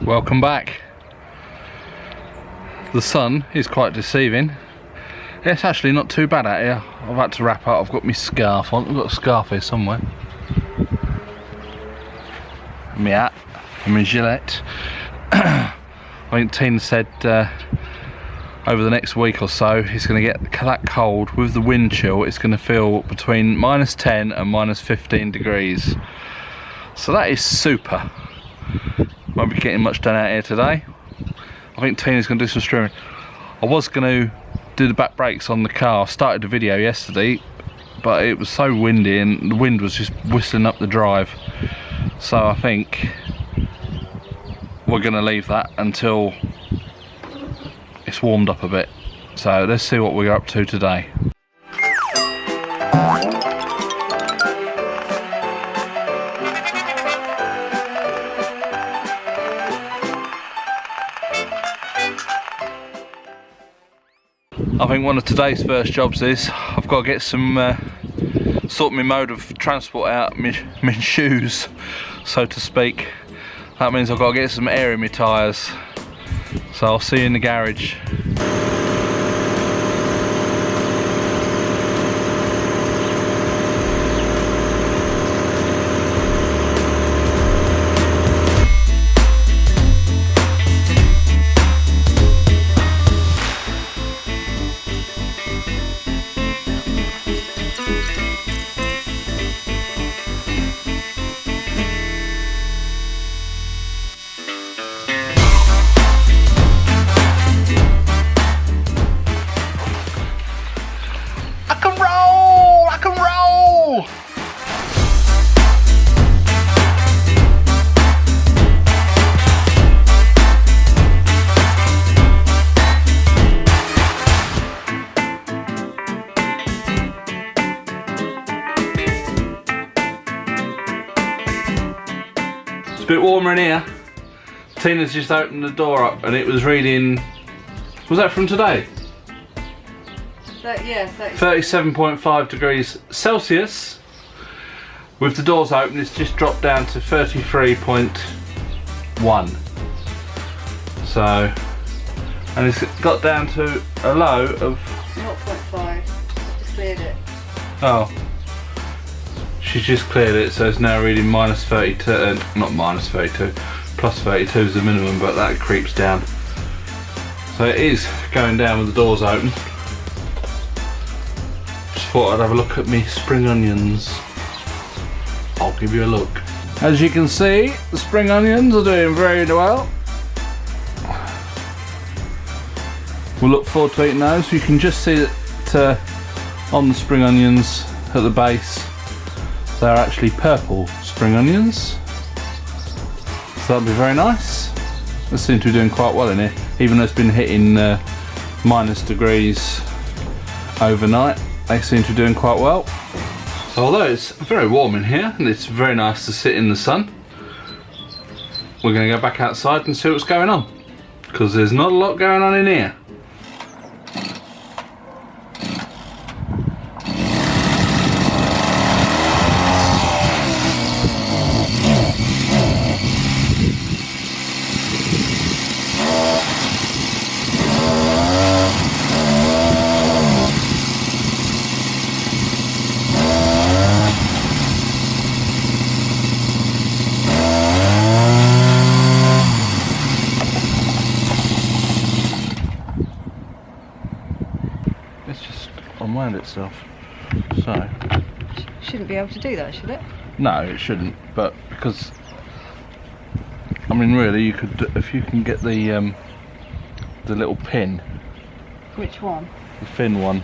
Welcome back. The sun is quite deceiving. It's actually not too bad out here. I've had to wrap up. I've got my scarf on. I've got a scarf here somewhere. My hat and my gilet. I think Tina said over the next week or so it's going to get that cold with the wind chill. It's going to feel between -10 and -15 degrees. So that is super. Won't be getting much done out here today. I think Tina's going to do some streaming. I was going to do the back brakes on the car. I started the video yesterday, but it was so windy and the wind was just whistling up the drive. So I think we're going to leave that until it's warmed up a bit. So let's see what we're up to today. I think one of today's first jobs is I've got to get some sort my mode of transport out, my shoes, so to speak. That means I've got to get some air in my tyres. So I'll see you in the garage. It's a bit warmer in here. Tina's just opened the door up and it was reading, was that from today? Yeah, 37.5 degrees Celsius. With the doors open, it's just dropped down to 33.1. So, and it's got down to a low of 0.5. Just cleared it. Oh, she's just cleared it, so it's now reading -32, not -32, +32 is the minimum, but that creeps down. So it is going down with the doors open. Just thought I'd have a look at me spring onions. I'll give you a look. As you can see, the spring onions are doing very well. We'll look forward to eating those. You can just see that on the spring onions at the base, they're actually purple spring onions. So that'll be very nice. They seem to be doing quite well in here, even though it's been hitting minus degrees overnight. They seem to be doing quite well. So although it's very warm in here and it's very nice to sit in the sun, we're going to go back outside and see what's going on, because there's not a lot going on in here. It's just unwound itself, so Shouldn't be able to do that, should it? no, it shouldn't. But because I mean, really, you could, if you can get the little pin, Which one? the thin one.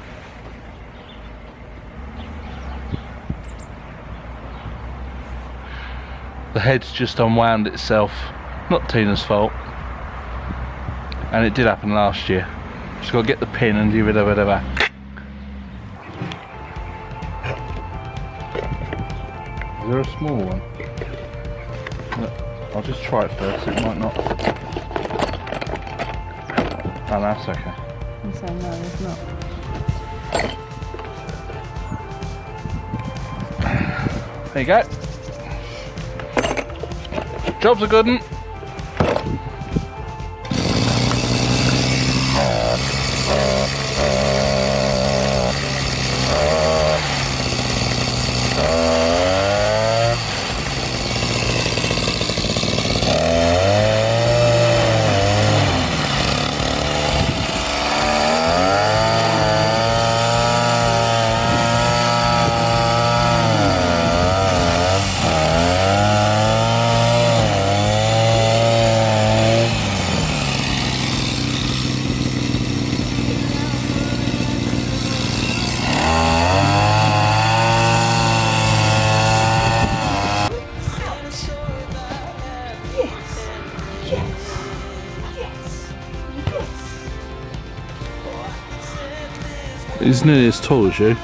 The head's just unwound itself. Not Tina's fault, and it did happen last year. Just got to get the pin and give it a bit of a. Is there a small one? Look, I'll just try it first. It might not. Oh, that's okay. I'm saying no, it's not. There you go. Job's a good one. He's nearly as tall as you.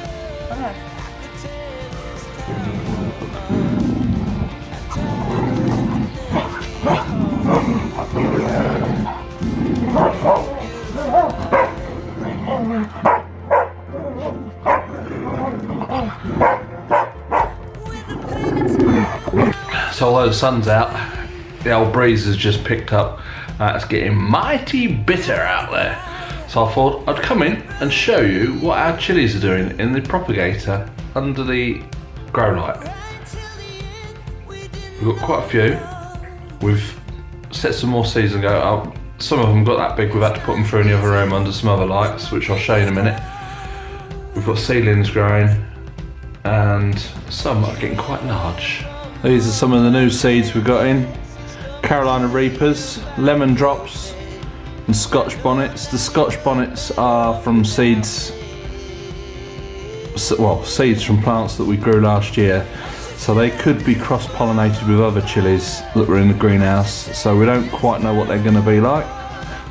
So although the sun's out, the old breeze has just picked up. It's getting mighty bitter out there. So I thought I'd come in and show you what our chilies are doing in the propagator under the grow light. We've got quite a few. We've set some more seeds and go. Some of them got that big, we've had to put them through in the other room under some other lights, which I'll show you in a minute. We've got seedlings growing, and some are getting quite large. These are some of the new seeds we've got in. Carolina Reapers, Lemon Drops, and Scotch Bonnets. The Scotch Bonnets are from seeds, well, seeds from plants that we grew last year. So they could be cross-pollinated with other chilies that were in the greenhouse. So we don't quite know what they're going to be like.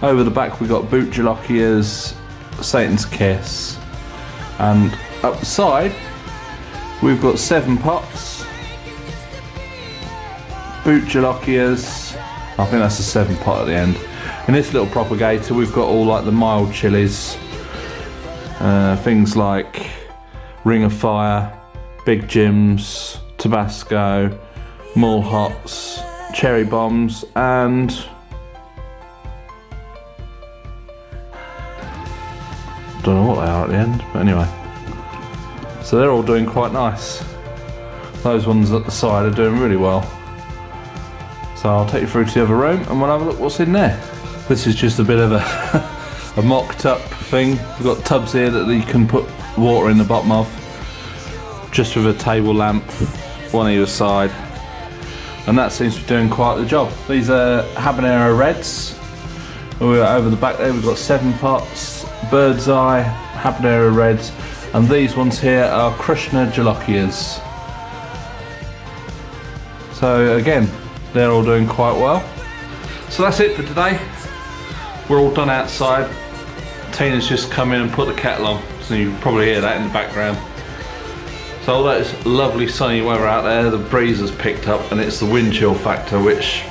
Over the back we've got Boot Jalokias, Satan's Kiss. And up the side we've got 7 pots. Boot Jalokias, I think that's a 7 pot at the end. In this little propagator we've got all like the mild chilies, things like Ring of Fire, Big Jims, Tabasco, Mall Hots, Cherry Bombs, and don't know what they are at the end, but anyway. So they're all doing quite nice. Those ones at the side are doing really well. So I'll take you through to the other room and we'll have a look what's in there. This is just a bit of a mocked up thing. We've got tubs here that you can put water in the bottom of, just with a table lamp, one either side. And that seems to be doing quite the job. These are Habanero Reds. Over the back there we've got 7 pots, Bird's Eye, Habanero Reds, and these ones here are Krishna Jalokias. So again, they're all doing quite well. So that's it for today. We're all done outside. Tina's just come in and put the kettle on, so you can probably hear that in the background. So although it's lovely sunny weather out there, the breeze has picked up and it's the wind chill factor which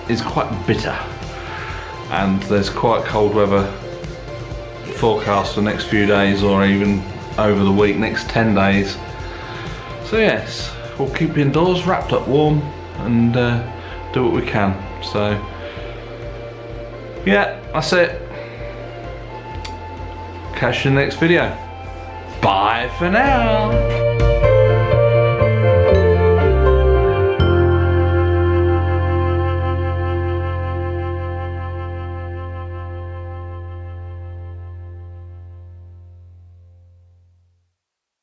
is quite bitter. And there's quite cold weather forecast for the next few days, or even over the week, next 10 days. So yes, we'll keep indoors, wrapped up warm, and do what we can. So yeah, that's it. Catch you in the next video. Bye for now.